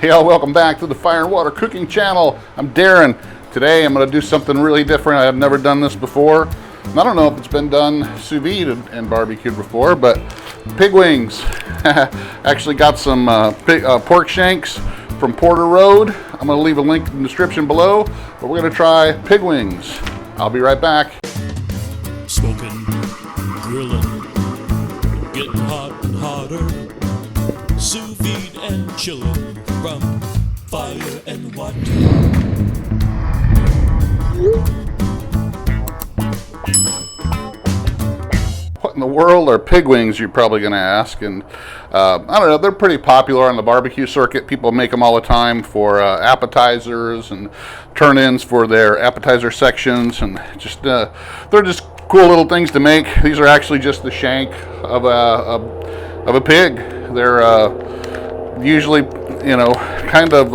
Hey all, welcome back to the Fire and Water Cooking Channel. I'm Darren. Today I'm going to do something really different. I have never done this before. I don't know if it's been done sous vide and barbecued before, but pig wings. Actually got some pork shanks from Porter Road. I'm going to leave a link in the description below, but we're going to try pig wings. I'll be right back. Smoking, grilling, getting hot and hotter, sous vide and chilling from fire and water. What in the world are pig wings, you're probably going to ask? And I don't know, they're pretty popular on the barbecue circuit. People make them all the time for appetizers and turn-ins for their appetizer sections, and just they're just cool little things to make. These are actually just the shank of a pig. They're usually, you know, kind of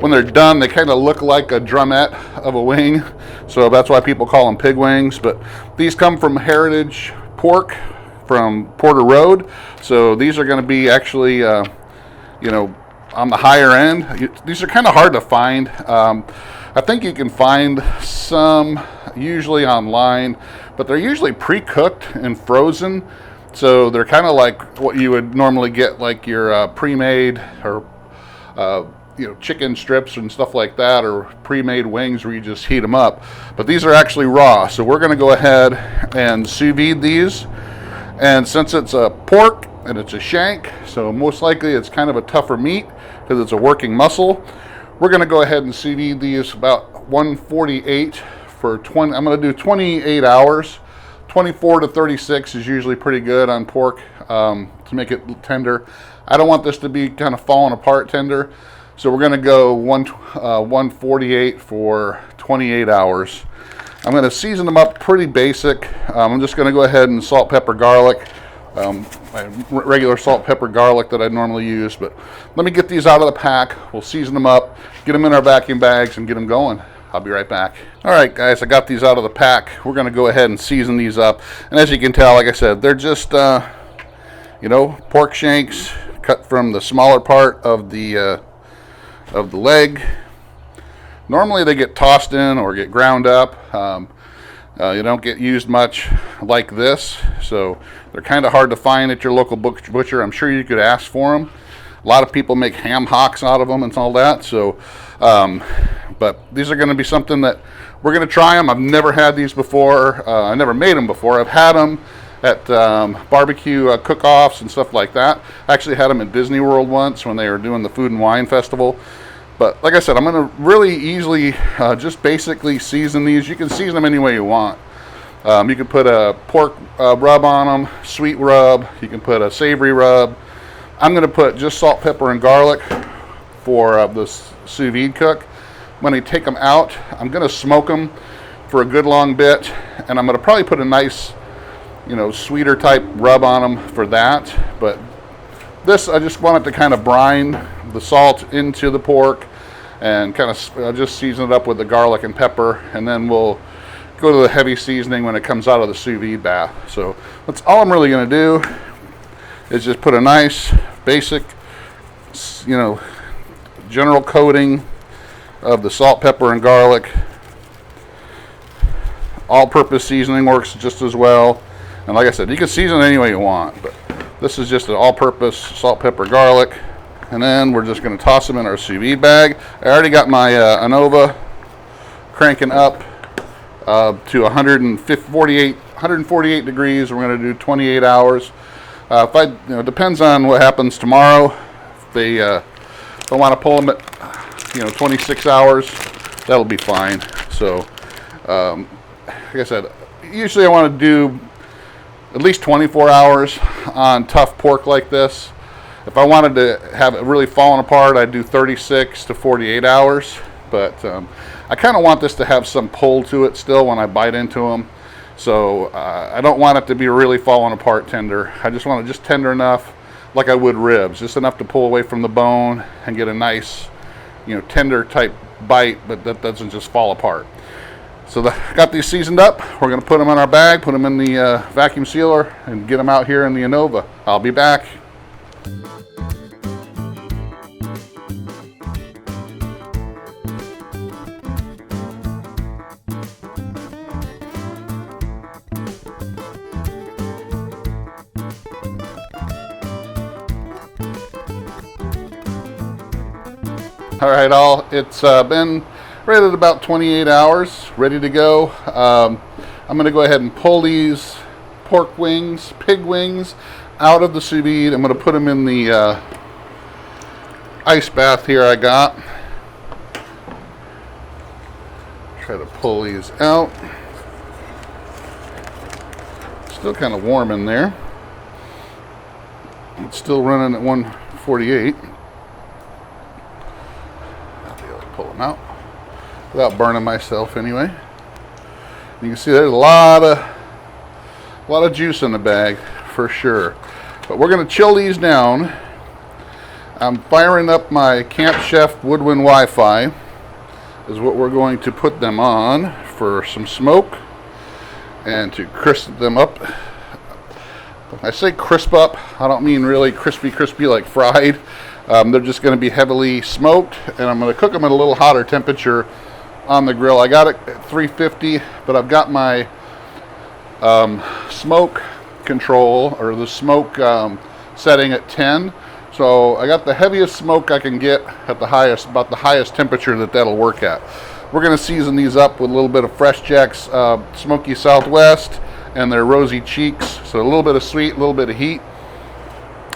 when they're done, they kind of look like a drumette of a wing, so that's why people call them pig wings. But these come from Heritage Pork from Porter Road, so these are going to be actually you know, on the higher end. These are kind of hard to find. I think you can find some usually online, but they're usually pre-cooked and frozen, so they're kind of like what you would normally get, like your pre-made or you know, chicken strips and stuff like that, or pre-made wings where you just heat them up. But these are actually raw, so we're going to go ahead and sous vide these. And since it's a pork and it's a shank, so most likely it's kind of a tougher meat because it's a working muscle, we're going to go ahead and sous vide these about 148 for 20. I'm going to do 28 hours. 24 to 36 is usually pretty good on pork to make it tender. I don't want this to be kind of falling apart tender, so we're going to go 148 for 28 hours. I'm going to season them up pretty basic. I'm just going to go ahead and salt, pepper, garlic. My regular salt, pepper, garlic that I normally use. But let me get these out of the pack. We'll season them up, get them in our vacuum bags, and get them going. I'll be right back. All right, guys, I got these out of the pack. We're going to go ahead and season these up. And as you can tell, like I said, they're just, you know, pork shanks cut from the smaller part of the leg. Normally they get tossed in or get ground up. You don't get used much like this, so they're kind of hard to find at your local butcher. I'm sure you could ask for them. A lot of people make ham hocks out of them and all that. So, but these are going to be something that we're going to try them. I've never had these before. I never made them before. I've had them at barbecue cook-offs and stuff like that. I actually had them at Disney World once when they were doing the Food and Wine Festival. But like I said, I'm going to really easily just basically season these. You can season them any way you want. You can put a pork rub on them, sweet rub. You can put a savory rub. I'm going to put just salt, pepper, and garlic for this sous vide cook. When I take them out, I'm going to smoke them for a good long bit, and I'm going to probably put a nice, you know, sweeter type rub on them for that. But this, I just want it to kind of brine the salt into the pork and kind of just season it up with the garlic and pepper, and then we'll go to the heavy seasoning when it comes out of the sous vide bath. So that's all I'm really going to do, is just put a nice basic, you know, general coating of the salt, pepper, and garlic. All-purpose seasoning works just as well, and like I said, you can season it any way you want, but this is just an all-purpose salt, pepper, garlic. And then we're just going to toss them in our sous vide bag. I already got my ANOVA cranking up to 148 degrees. We're going to do 28 hours. You know, it depends on what happens tomorrow. If they don't want to pull them at, you know, 26 hours, that'll be fine. So, like I said, usually I want to do at least 24 hours on tough pork like this. If I wanted to have it really falling apart, I'd do 36 to 48 hours. But I kind of want this to have some pull to it still when I bite into them. So I don't want it to be really falling apart tender. I just want it just tender enough, like I would ribs, just enough to pull away from the bone and get a nice, you know, tender type bite, but that doesn't just fall apart. So got these seasoned up. We're going to put them in our bag, put them in the vacuum sealer, and get them out here in the ANOVA. I'll be back. All right, it's been rated about 28 hours, ready to go. I'm going to go ahead and pull these pork wings, pig wings, out of the sous vide. I'm going to put them in the ice bath here I got. Try to pull these out. Still kind of warm in there. It's still running at 148. I'll be able to pull them out without burning myself anyway. You can see there's a lot of juice in the bag for sure. But we're going to chill these down. I'm firing up my Camp Chef Woodwind Wi-Fi is what we're going to put them on for some smoke and to crisp them up. When I say crisp up, I don't mean really crispy like fried. They're just going to be heavily smoked, and I'm going to cook them at a little hotter temperature on the grill. I got it at 350, but I've got my smoke control, or the smoke setting at 10. So I got the heaviest smoke I can get at the highest, about the highest temperature that'll work at. We're going to season these up with a little bit of Fresh Jack's Smoky Southwest and their Rosy Cheeks. So a little bit of sweet, a little bit of heat.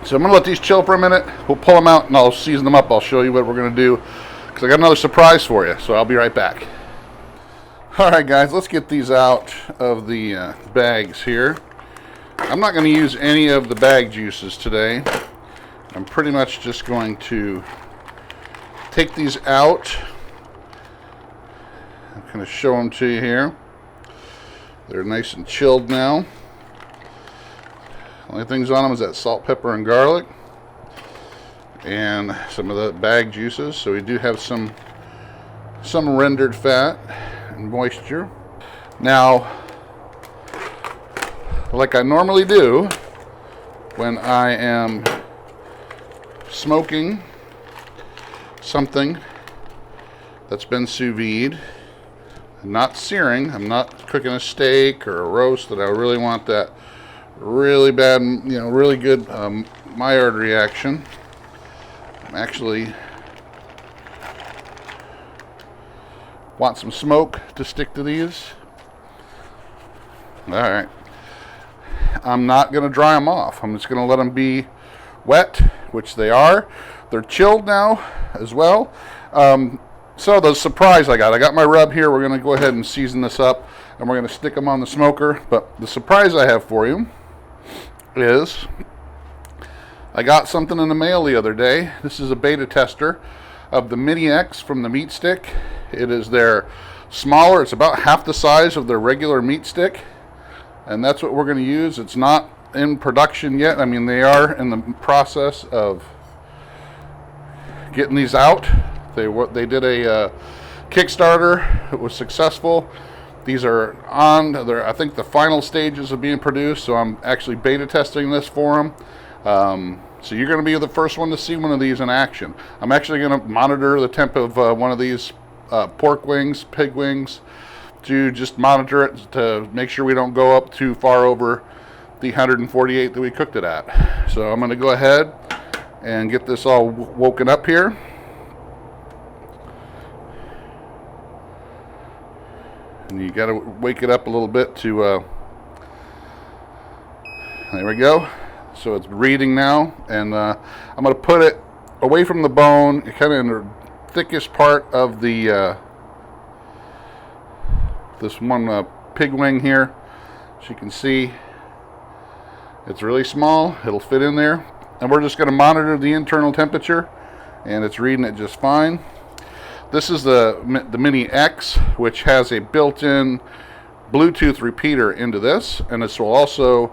So I'm going to let these chill for a minute. We'll pull them out and I'll season them up. I'll show you what we're going to do because I got another surprise for you. So I'll be right back. All right, guys, let's get these out of the bags here. I'm not going to use any of the bag juices today. I'm pretty much just going to take these out. I'm going to show them to you here. They're nice and chilled now. Only things on them is that salt, pepper, and garlic, and some of the bag juices. So we do have some rendered fat and moisture. Now, like I normally do when I am smoking something that's been sous vide, not searing. I'm not cooking a steak or a roast that I really want that really bad, really good Maillard reaction. I'm actually want some smoke to stick to these. All right. I'm not going to dry them off. I'm just going to let them be wet, which they are. They're chilled now as well. So the surprise I got my rub here. We're going to go ahead and season this up, and we're going to stick them on the smoker. But the surprise I have for you is I got something in the mail the other day. This is a beta tester of the MiniX from the meat stick. It is their smaller. It's about half the size of their regular meat stick, and that's what we're going to use. It's not in production yet. I mean, they are in the process of getting these out. They did a Kickstarter. It was successful. These are I think the final stages of being produced, so I'm actually beta testing this for them. So you're going to be the first one to see one of these in action. I'm actually going to monitor the temp of one of these pork wings, pig wings, to just monitor it to make sure we don't go up too far over the 148 that we cooked it at. So I'm going to go ahead and get this all woken up here. And you got to wake it up a little bit to there we go. So it's reading now, and I'm going to put it away from the bone, kind of in the thickest part of the this one pig wing here. As you can see, it's really small. It'll fit in there, and we're just going to monitor the internal temperature, and it's reading it just fine. This is the MiniX, which has a built-in Bluetooth repeater into this, and this will also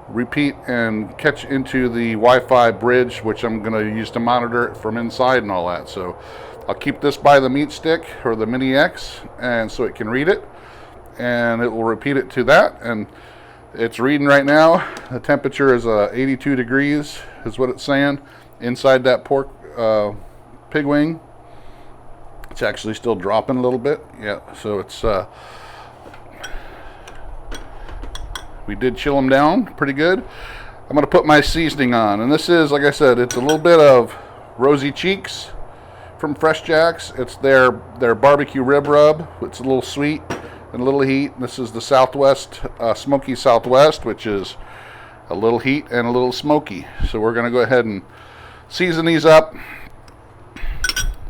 repeat and catch into the Wi-Fi bridge, which I'm going to use to monitor it from inside and all that. So I'll keep this by the meat stick or the MiniX, and so it can read it, and it will repeat it to that. And it's reading right now. The temperature is 82 degrees is what it's saying inside that pork pig wing. It's actually still dropping a little bit. Yeah, so it's we did chill them down pretty good. I'm going to put my seasoning on, and this is, like I said, it's a little bit of Rosy Cheeks from Fresh Jacks. It's their barbecue rib rub. It's a little sweet and a little heat. This is the Southwest, Smoky Southwest, which is a little heat and a little smoky. So we're going to go ahead and season these up.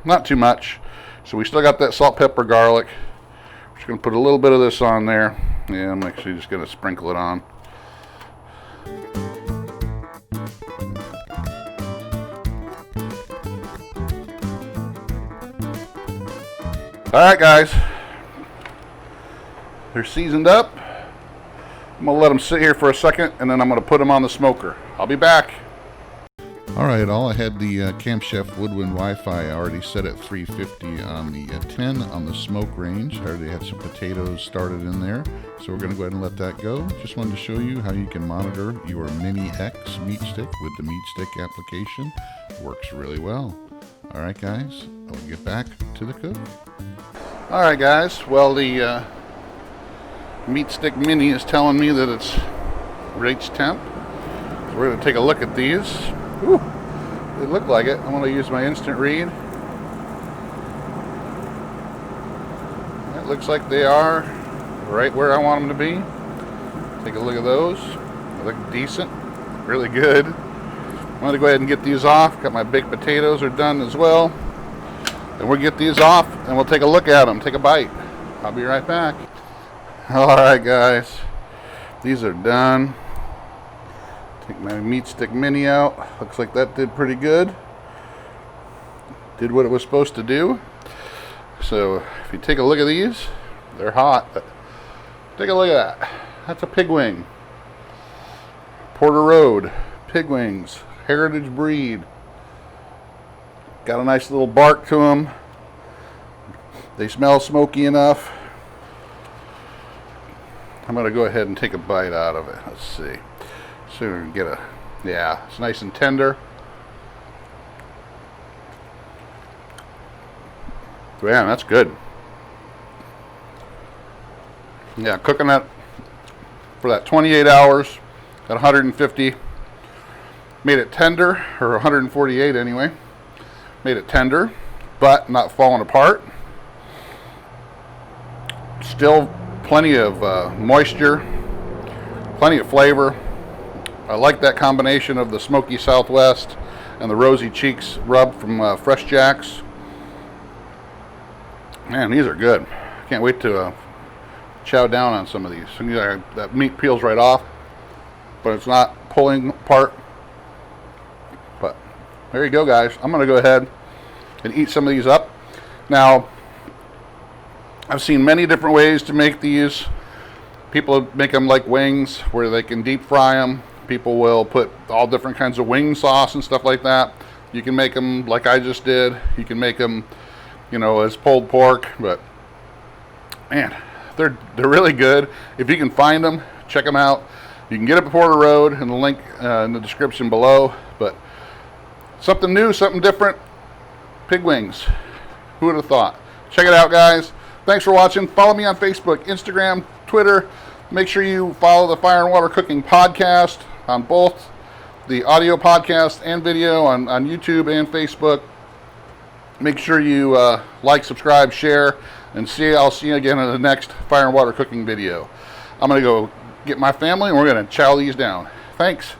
Not too much. So we still got that salt, pepper, garlic. We're just going to put a little bit of this on there. Yeah, I'm actually just going to sprinkle it on. Alright guys, they're seasoned up. I'm going to let them sit here for a second and then I'm going to put them on the smoker. I'll be back. Alright, I had the Camp Chef Woodwind Wi-Fi already set at 350 on the 10 on the smoke range. I already had some potatoes started in there, so we're going to go ahead and let that go. Just wanted to show you how you can monitor your MiniX meat stick with the meat stick application. Works really well. Alright guys, I'll get back to the cook. Alright guys, well the meat stick mini is telling me that it's reached temp. So we're going to take a look at these. Ooh, they look like it. I'm going to use my instant read. It looks like they are right where I want them to be. Take a look at those. They look decent, really good. I'm going to go ahead and get these off. Got my baked potatoes are done as well. And we'll get these off and we'll take a look at them, take a bite. I'll be right back. Alright guys, these are done. Take my meat stick mini out. Looks like that did pretty good. Did what it was supposed to do. So if you take a look at these, they're hot. But take a look at that. That's a pig wing. Porter Road, pig wings, heritage breed. Got a nice little bark to them. They smell smoky enough. I'm going to go ahead and take a bite out of it. Let's see. So we can get yeah, it's nice and tender. Man, that's good. Yeah, cooking that for that 28 hours at 150 made it tender, or 148 anyway. Made it tender, but not falling apart. Still plenty of moisture, plenty of flavor. I like that combination of the Smoky Southwest and the Rosy Cheeks rub from Fresh Jacks. Man, these are good. Can't wait to chow down on some of these. That meat peels right off, but it's not pulling apart. But there you go, guys. I'm going to go ahead and eat some of these up. Now, I've seen many different ways to make these. People make them like wings, where they can deep fry them. People will put all different kinds of wing sauce and stuff like that. You can make them like I just did. You can make them, you know, as pulled pork. But man, they're really good. If you can find them, check them out. You can get it at Porter Road, and the link in the description below. But something new, something different. Pig wings. Who would have thought? Check it out, guys. Thanks for watching. Follow me on Facebook, Instagram, Twitter. Make sure you follow the Fire and Water Cooking Podcast on both the audio podcast and video on YouTube and Facebook. Make sure you like, subscribe, share, and I'll see you again in the next Fire and Water Cooking video. I'm going to go get my family and we're going to chow these down. Thanks.